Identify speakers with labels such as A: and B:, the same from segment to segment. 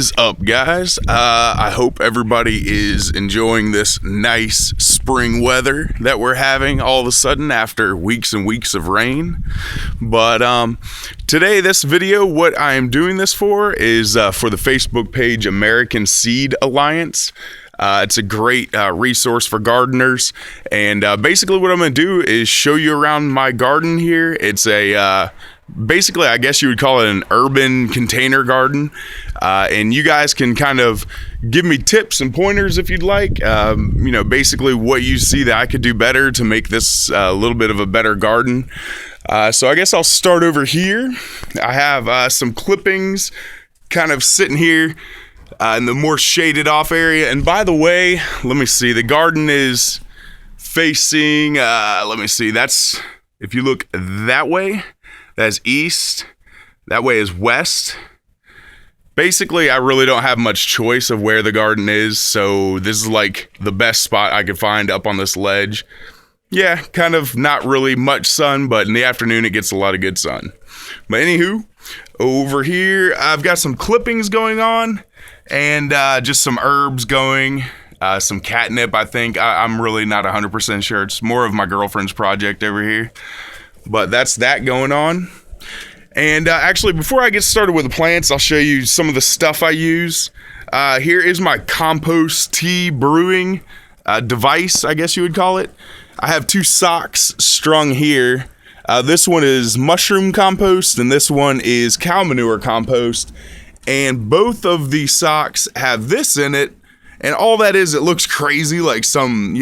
A: Is up, guys? I hope everybody is enjoying this nice spring weather that we're having all of a sudden after weeks and weeks of rain. But today, this video, what I am doing this for is for the Facebook page American Seed Alliance. It's a great resource for gardeners, and basically what I'm going to do is show you around my garden here. It's a basically, I guess you would call it an urban container garden, and you guys can kind of give me tips and pointers if you'd like, basically what you see that I could do better to make this a little bit of a better garden. So I guess I'll start over here. I have some clippings kind of sitting here in the more shaded off area. And by the way, let me see, the garden is facing, that's, if you look that way, that's east, that way is west. Basically, I really don't have much choice of where the garden is, so this is like the best spot I could find up on this ledge. Yeah, kind of not really much sun, but in the afternoon it gets a lot of good sun. But anywho, over here I've got some clippings going on and just some herbs going, some catnip I think. I'm really not 100% sure. It's more of my girlfriend's project over here. But that's that going on. And actually, before I get started with the plants, I'll show you some of the stuff I use. Here is my compost tea brewing device, I guess you would call it. I have two socks strung here. This one is mushroom compost, and this one is cow manure compost. And both of these socks have this in it. And all that is, it looks crazy, like some,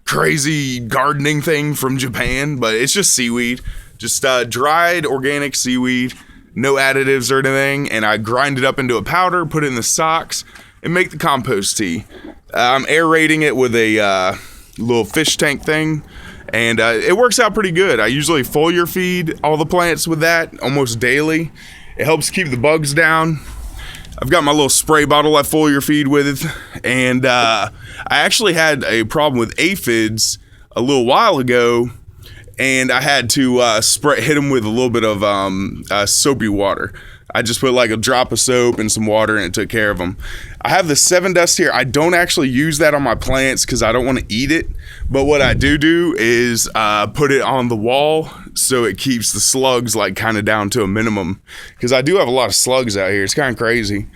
A: crazy gardening thing from Japan, but it's just seaweed, just dried organic seaweed, no additives or anything, and I grind it up into a powder, put it in the socks, and make the compost tea. I'm aerating it with a little fish tank thing, and it works out pretty good. I usually foliar feed all the plants with that almost daily. It helps keep the bugs down. I've got my little spray bottle I foliar feed with, and I actually had a problem with aphids a little while ago, and I had to hit them with a little bit of soapy water. I just put like a drop of soap and some water, and it took care of them. I have the 7 Dust here. I don't actually use that on my plants because I don't want to eat it, but what I do is put it on the wall so it keeps the slugs like kind of down to a minimum, because I do have a lot of slugs out here. It's kind of crazy.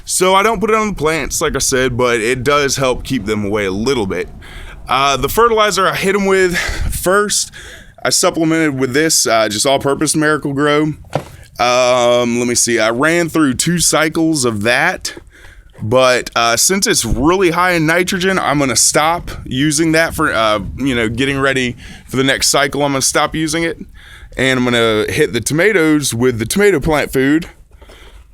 A: So I don't put it on the plants, like I said, but it does help keep them away a little bit. The fertilizer I hit them with first, I supplemented with this just all-purpose Miracle-Gro. Let me see, I ran through 2 cycles of that, but since it's really high in nitrogen, I'm going to stop using that for, getting ready for the next cycle. I'm going to stop using it, and I'm going to hit the tomatoes with the tomato plant food,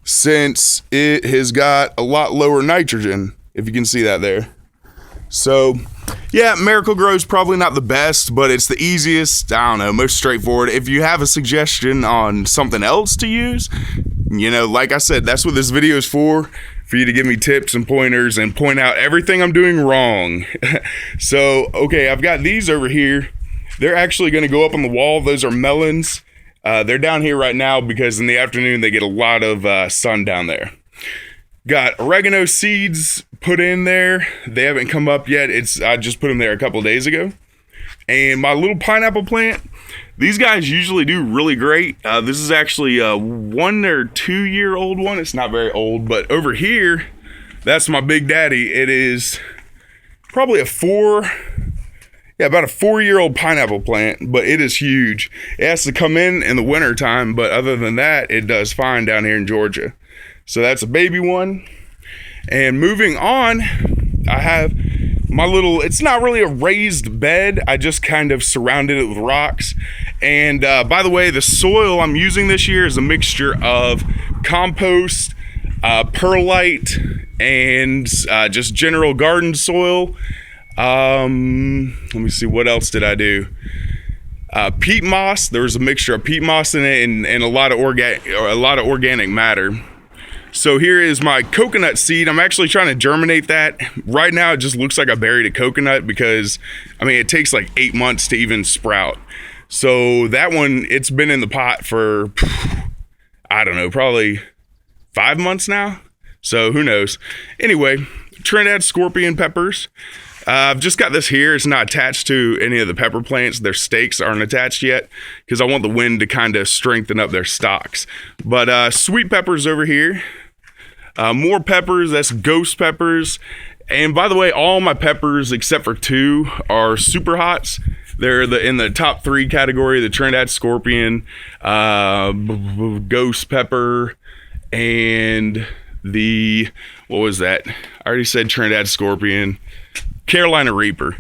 A: since it has got a lot lower nitrogen, if you can see that there. So yeah, Miracle-Gro is probably not the best, but it's the easiest, most straightforward. If you have a suggestion on something else to use, like I said, that's what this video is for you to give me tips and pointers and point out everything I'm doing wrong. So, okay, I've got these over here. They're actually going to go up on the wall. Those are melons. They're down here right now because in the afternoon they get a lot of sun down there. Got oregano seeds put in there. They haven't come up yet. I just put them there a couple days ago. And my little pineapple plant, these guys usually do really great. This is actually a 1 or 2 year old one. It's not very old, but over here, that's my big daddy. It is probably about a 4-year-old pineapple plant, but it is huge. It has to come in the winter time, but other than that, it does fine down here in Georgia. So that's a baby one. And moving on, I have my little, it's not really a raised bed. I just kind of surrounded it with rocks. And by the way, the soil I'm using this year is a mixture of compost, perlite, and just general garden soil. Let me see, what else did I do? Peat moss. There was a mixture of peat moss in it and a lot of organic matter. So here is my coconut seed. I'm actually trying to germinate that. Right now it just looks like I buried a coconut because, it takes like 8 months to even sprout. So that one, it's been in the pot for, I don't know, probably 5 months now. So who knows? Anyway, Trinidad Scorpion peppers. I've just got this here. It's not attached to any of the pepper plants. Their stakes aren't attached yet because I want the wind to kind of strengthen up their stalks. But sweet peppers over here. More peppers. That's ghost peppers. And by the way, all my peppers except for 2 are super hots. They're in the top 3 category: the Trinidad Scorpion, ghost pepper, and what was that? I already said Trinidad Scorpion. Carolina Reaper.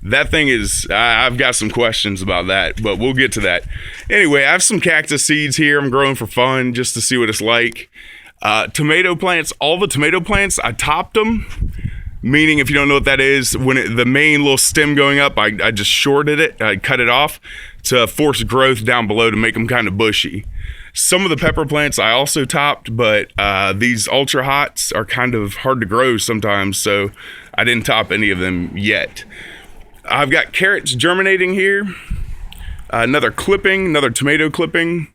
A: That thing is, I've got some questions about that, but we'll get to that. Anyway, I have some cactus seeds here I'm growing for fun, just to see what it's like. Tomato plants, all the tomato plants, I topped them. Meaning, if you don't know what that is, when the main little stem going up, I just shorted it, I cut it off to force growth down below to make them kind of bushy. Some of the pepper plants I also topped, but these ultra hots are kind of hard to grow sometimes, so I didn't top any of them yet. I've got carrots germinating here, another clipping, another tomato clipping,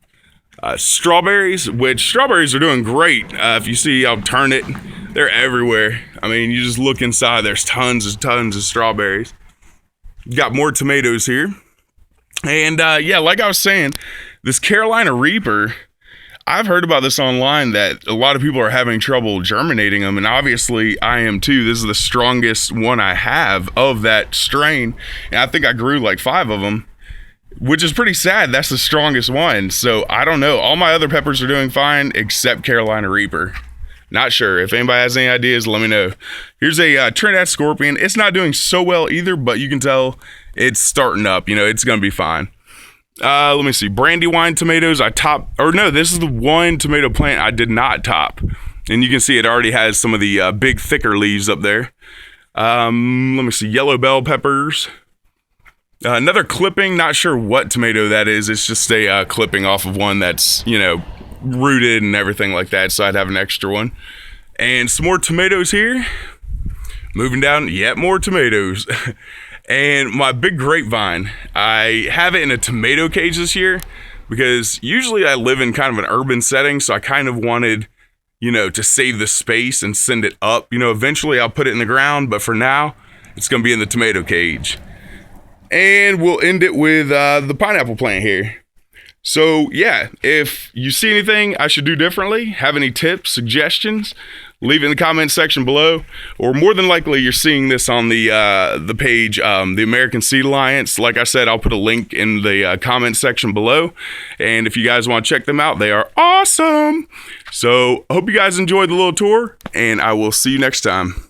A: strawberries, which strawberries are doing great. If you see, I'll turn it, they're everywhere. I mean, you just look inside, there's tons of strawberries. Got more tomatoes here. And yeah, like I was saying, this Carolina Reaper, I've heard about this online that a lot of people are having trouble germinating them, and obviously I am too. This is the strongest one I have of that strain, and I think I grew like 5 of them, which is pretty sad. That's the strongest one. So I don't know. All my other peppers are doing fine except Carolina Reaper. Not sure. If anybody has any ideas, let me know. Here's a Trinidad Scorpion. It's not doing so well either, but you can tell it's starting up. You know, it's going to be fine. Let me see. Brandywine tomatoes, I topped. Or no, this is the one tomato plant I did not top. And you can see it already has some of the big, thicker leaves up there. Let me see. Yellow bell peppers. Another clipping. Not sure what tomato that is. It's just a clipping off of one that's, you know, rooted and everything like that, so I'd have an extra one. And some more tomatoes here. Moving down, yet more tomatoes. And my big grapevine, I have it in a tomato cage this year because usually I live in kind of an urban setting, so I kind of wanted, you know, to save the space and send it up. You know, eventually I'll put it in the ground, but for now it's gonna be in the tomato cage. And we'll end it with the pineapple plant here. So yeah, if you see anything I should do differently, have any tips, suggestions, leave it in the comment section below. Or more than likely you're seeing this on the page, the American Seed Alliance. Like I said, I'll put a link in the comment section below. And if you guys want to check them out, they are awesome. So I hope you guys enjoyed the little tour, and I will see you next time.